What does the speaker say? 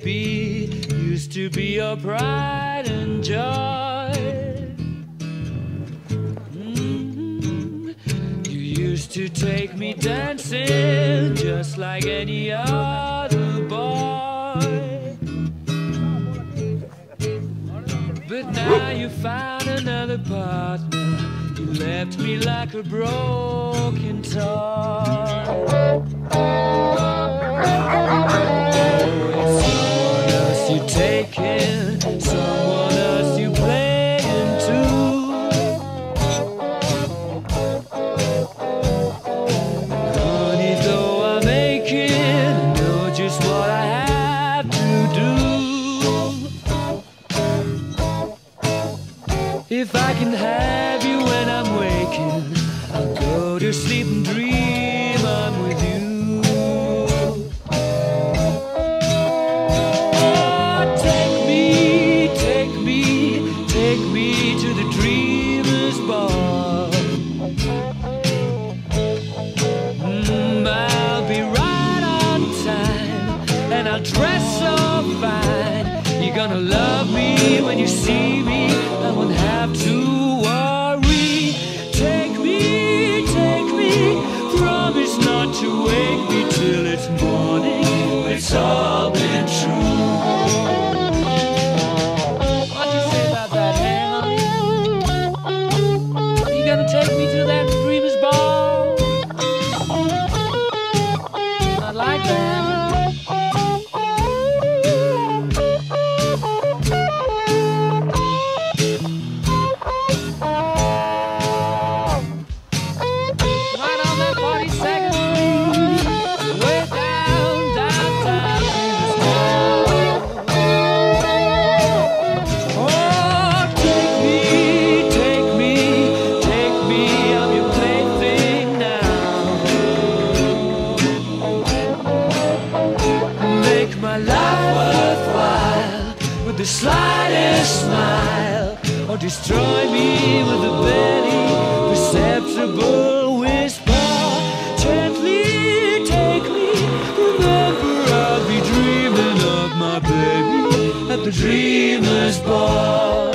baby used to be your pride and joy. You used to take me dancing just like any other boy. But now you found another partner. You left me like a broken toy. Someone else you taking, someone else you playing too. Honey, though I'm aching, I know just what I have to do. If I can have you when I'm waking, I'll go to sleep and dream I'm with you. Oh, take me, take me, take me to the dreamer's ball. I'll be right on time, and I'll dress so fine. You're gonna love me when you see me, I won't have to worry. Take me, promise not to wake me till it's morning. It's all been true. What do you say about that, honey? You gonna take me to that dreamer's ball? I like that. My life worthwhile with the slightest smile, or destroy me with a barely perceptible whisper. Gently take me, remember I'll be dreaming of my baby at the dreamer's ball.